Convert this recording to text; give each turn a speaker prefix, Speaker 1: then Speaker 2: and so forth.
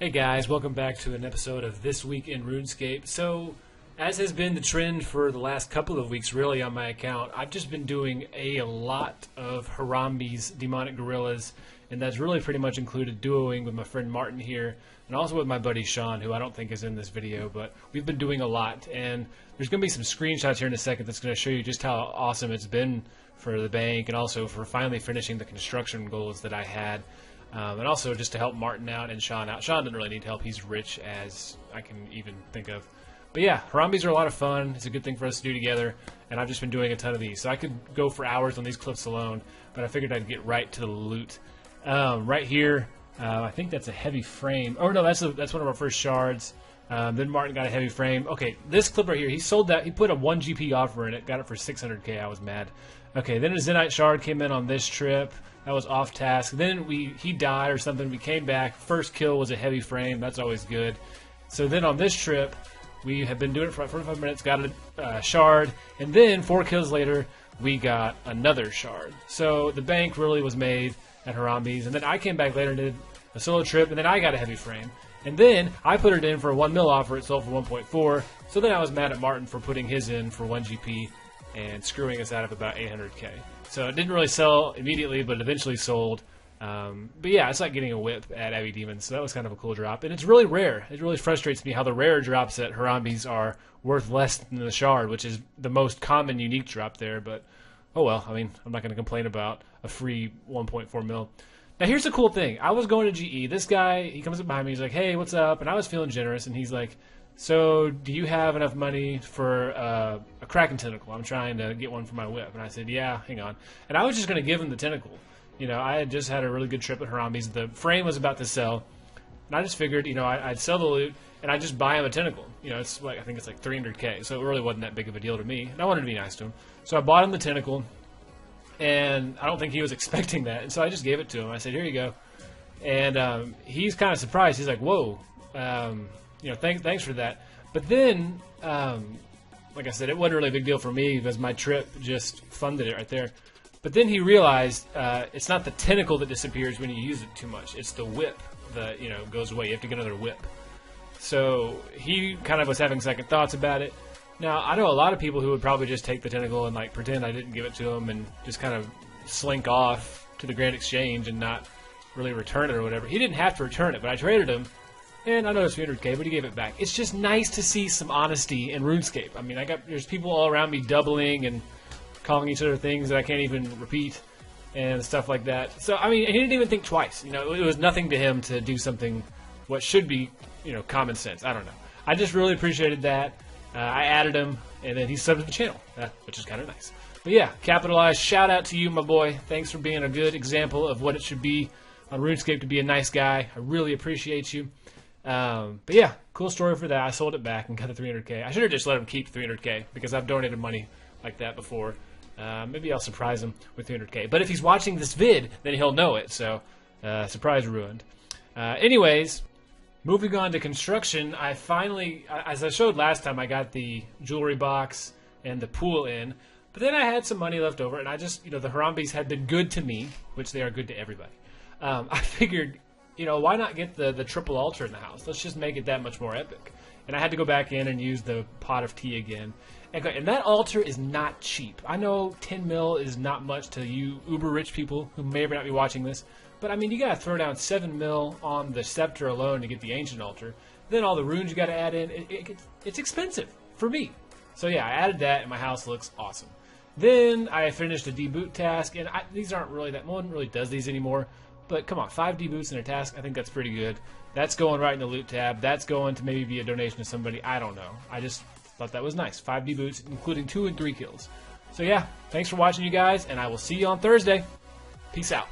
Speaker 1: Hey guys, welcome back to an episode of This Week in RuneScape. So, as has been the trend for the last couple of weeks really on my account, I've just been doing a lot of Harambe's Demonic Gorillas, and that's really pretty much included duoing with my friend Martin here, and also with my buddy Sean, who I don't think is in this video, but we've been doing a lot, and there's going to be some screenshots here in a second that's going to show you just how awesome it's been for the bank, and also for finally finishing the construction goals that I had. And also just to help Martin out and Sean out. Sean doesn't really need help. He's rich as I can even think of. But yeah, Harambe's are a lot of fun. It's a good thing for us to do together. And I've just been doing a ton of these. So I could go for hours on these clips alone. But I figured I'd get right to the loot. Right here, I think that's a heavy frame. Oh no, that's one of our first shards. Then Martin got a heavy frame. Okay, this clip right here, he sold that. He put a 1 GP offer in it. Got it for 600k. I was mad. Okay, then a Zenite shard came in on this trip. That was off task. Then he died or something. We came back. First kill was a heavy frame. That's always good. So then on this trip, we have been doing it for about 45 minutes. Got a shard. And then 4 kills later, we got another shard. So the bank really was made at Harambe's. And then I came back later and did a solo trip. And then I got a heavy frame. And then I put it in for a 1 mil offer. It sold for 1.4. So then I was mad at Martin for putting his in for 1 GP and screwing us out of about 800k. So it didn't really sell immediately, but eventually sold. But yeah, it's like getting a whip at Abbey Demons, so that was kind of a cool drop. And it's really rare. It really frustrates me how the rare drops at Harambe's are worth less than the shard, which is the most common unique drop there. But oh well, I mean, I'm not going to complain about a free 1.4 mil. Now here's the cool thing. I was going to GE. This guy, he comes up behind me. He's like, hey, what's up? And I was feeling generous, and he's like, so do you have enough money for a Kraken tentacle? I'm trying to get one for my whip. And I said, yeah, hang on. And I was just going to give him the tentacle. You know, I had just had a really good trip at Harambe's. The frame was about to sell. And I just figured, you know, I'd sell the loot and I'd just buy him a tentacle. You know, it's like, I think it's like 300k. So it really wasn't that big of a deal to me. And I wanted to be nice to him. So I bought him the tentacle. And I don't think he was expecting that. And so I just gave it to him. I said, here you go. And he's kind of surprised. He's like, whoa. You know, thanks for that. But then, like I said, it wasn't really a big deal for me because my trip just funded it right there. But then he realized it's not the tentacle that disappears when you use it too much. It's the whip that, you know, goes away. You have to get another whip. So he kind of was having second thoughts about it. Now, I know a lot of people who would probably just take the tentacle and, like, pretend I didn't give it to him and just kind of slink off to the Grand Exchange and not really return it or whatever. He didn't have to return it, but I traded him. And I know it's 300k, but he gave it back. It's just nice to see some honesty in RuneScape. I mean, there's people all around me doubling and calling each other things that I can't even repeat and stuff like that. So, I mean, he didn't even think twice. You know, it was nothing to him to do something what should be, you know, common sense. I don't know. I just really appreciated that. I added him, and then he subbed to the channel, which is kind of nice. But yeah, capitalized. Shout out to you, my boy. Thanks for being a good example of what it should be on RuneScape to be a nice guy. I really appreciate you. But yeah, cool story for that. I sold it back and got the 300k. I should have just let him keep 300k because I've donated money like that before. Maybe I'll surprise him with 300k. But if he's watching this vid, then he'll know it. So, surprise ruined. Anyways, moving on to construction, I finally, as I showed last time, I got the jewelry box and the pool in. But then I had some money left over, and I just, you know, the Harambe's had been good to me, which they are good to everybody. I figured, you know, why not get the triple altar in the house? Let's just make it that much more epic. And I had to go back in and use the pot of tea again. And that altar is not cheap. I know 10 mil is not much to you uber rich people who may or may not be watching this. But I mean, you gotta throw down 7 mil on the scepter alone to get the ancient altar. Then all the runes you gotta add in. It's expensive for me. So yeah, I added that and my house looks awesome. Then I finished a deboot task. And these aren't really that, no one really does these anymore. But come on, 5 deboots in a task, I think that's pretty good. That's going right in the loot tab. That's going to maybe be a donation to somebody. I don't know. I just thought that was nice. 5 deboots, including 2 and 3 kills. So yeah, thanks for watching, you guys, and I will see you on Thursday. Peace out.